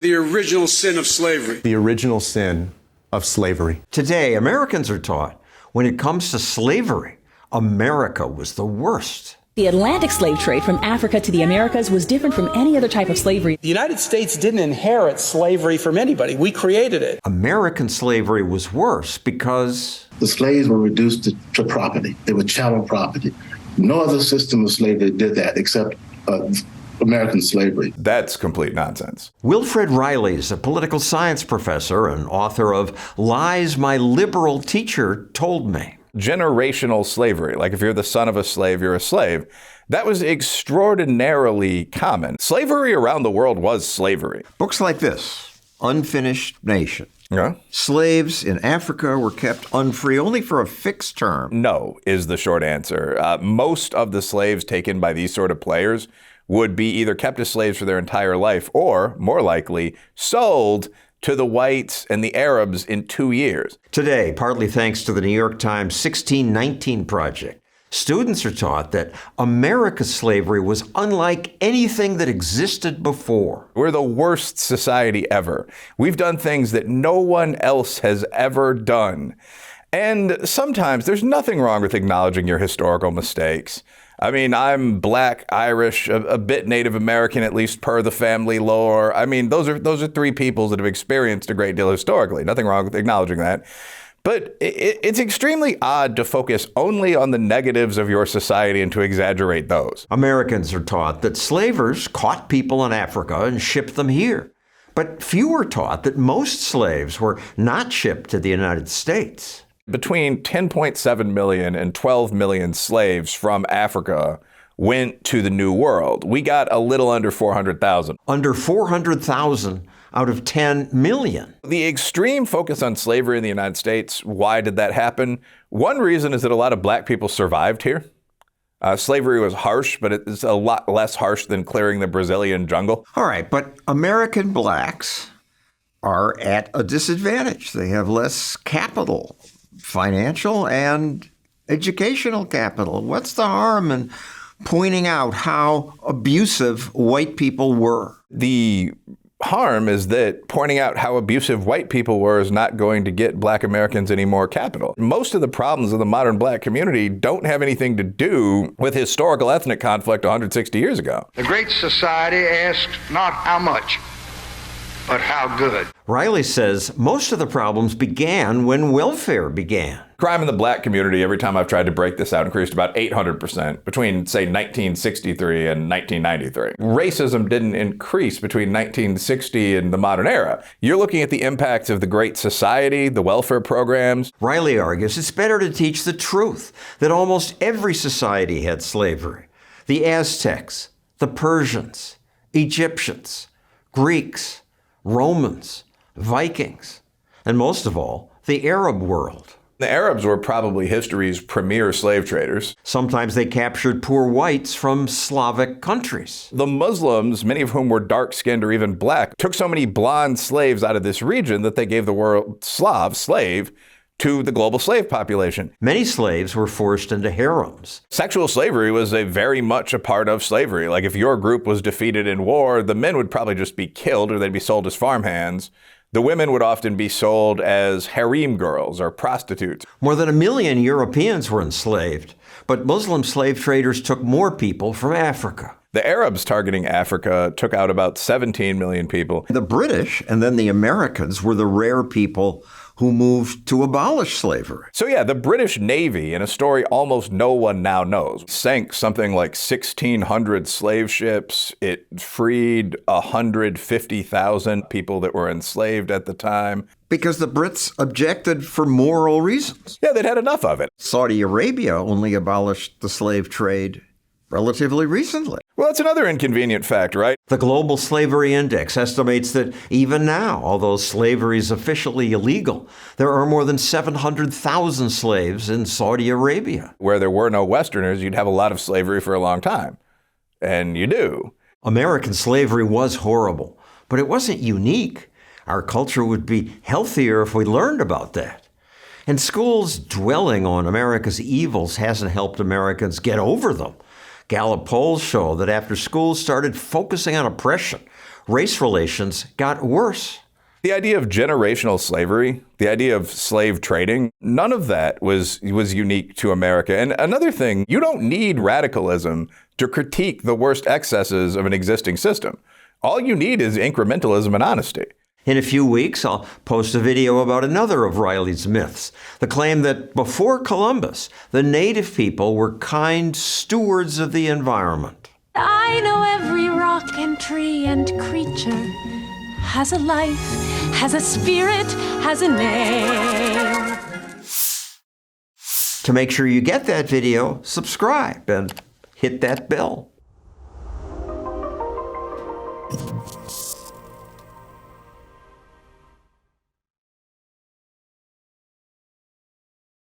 The original sin of slavery. The original sin of slavery. Today, Americans are taught when it comes to slavery, America was the worst. The Atlantic slave trade from Africa to the Americas was different from any other type of slavery. The United States didn't inherit slavery from anybody. We created it. American slavery was worse because the slaves were reduced to property. They were chattel property. No other system of slavery did that except American slavery. That's complete nonsense. Wilfred Reilly is a political science professor and author of Lies My Liberal Teacher Told Me. Generational slavery, like if you're the son of a slave, you're a slave, that was extraordinarily common. Slavery around the world was slavery. Books like this, Unfinished Nation. Yeah. Slaves in Africa were kept unfree only for a fixed term. No, is the short answer. Most of the slaves taken by these sort of players would be either kept as slaves for their entire life or, more likely, sold to the whites and the Arabs in 2 years. Today, partly thanks to the New York Times 1619 Project, students are taught that America's slavery was unlike anything that existed before. We're the worst society ever. We've done things that no one else has ever done. And sometimes there's nothing wrong with acknowledging your historical mistakes. I mean, I'm Black, Irish, a bit Native American, at least per the family lore. I mean, those are three peoples that have experienced a great deal historically. Nothing wrong with acknowledging that. But it's extremely odd to focus only on the negatives of your society and to exaggerate those. Americans are taught that slavers caught people in Africa and shipped them here. But few are taught that most slaves were not shipped to the United States. Between 10.7 million and 12 million slaves from Africa went to the New World. We got a little under 400,000. Under 400,000 out of 10 million. The extreme focus on slavery in the United States, why did that happen? One reason is that a lot of Black people survived here. Slavery was harsh, but it's a lot less harsh than clearing the Brazilian jungle. All right, but American Blacks are at a disadvantage. They have less capital. Financial and educational capital. What's the harm in pointing out how abusive white people were? The harm is that pointing out how abusive white people were is not going to get Black Americans any more capital. Most of the problems of the modern Black community don't have anything to do with historical ethnic conflict 160 years ago. The Great Society asked not how much, but how good. Reilly says most of the problems began when welfare began. Crime in the Black community, every time I've tried to break this out, increased about 800% between, say, 1963 and 1993. Racism didn't increase between 1960 and the modern era. You're looking at the impacts of the Great Society, the welfare programs. Reilly argues it's better to teach the truth, that almost every society had slavery. The Aztecs, the Persians, Egyptians, Greeks, Romans, Vikings, and most of all, the Arab world. The Arabs were probably history's premier slave traders. Sometimes they captured poor whites from Slavic countries. The Muslims, many of whom were dark-skinned or even Black, took so many blonde slaves out of this region that they gave the word slave to the global slave population. Many slaves were forced into harems. Sexual slavery was very much a part of slavery. Like if your group was defeated in war, the men would probably just be killed or they'd be sold as farmhands. The women would often be sold as harem girls or prostitutes. More than 1 million Europeans were enslaved, but Muslim slave traders took more people from Africa. The Arabs targeting Africa took out about 17 million people. The British and then the Americans were the rare people who moved to abolish slavery. So yeah, the British Navy, in a story almost no one now knows, sank something like 1,600 slave ships. It freed 150,000 people that were enslaved at the time. Because the Brits objected for moral reasons. Yeah, they'd had enough of it. Saudi Arabia only abolished the slave trade relatively recently. Well, that's another inconvenient fact, right? The Global Slavery Index estimates that even now, although slavery is officially illegal, there are more than 700,000 slaves in Saudi Arabia. Where there were no Westerners, you'd have a lot of slavery for a long time. And you do. American slavery was horrible, but it wasn't unique. Our culture would be healthier if we learned about that. And schools dwelling on America's evils hasn't helped Americans get over them. Gallup polls show that after schools started focusing on oppression race relations got worse. The idea of generational slavery, the idea of slave trading, none of that was unique to America. And another thing, you don't need radicalism to critique the worst excesses of an existing system. All you need is incrementalism and honesty. In a few weeks, I'll post a video about another of Reilly's myths, the claim that before Columbus, the native people were kind stewards of the environment. I know every rock and tree and creature has a life, has a spirit, has a name. To make sure you get that video, subscribe and hit that bell.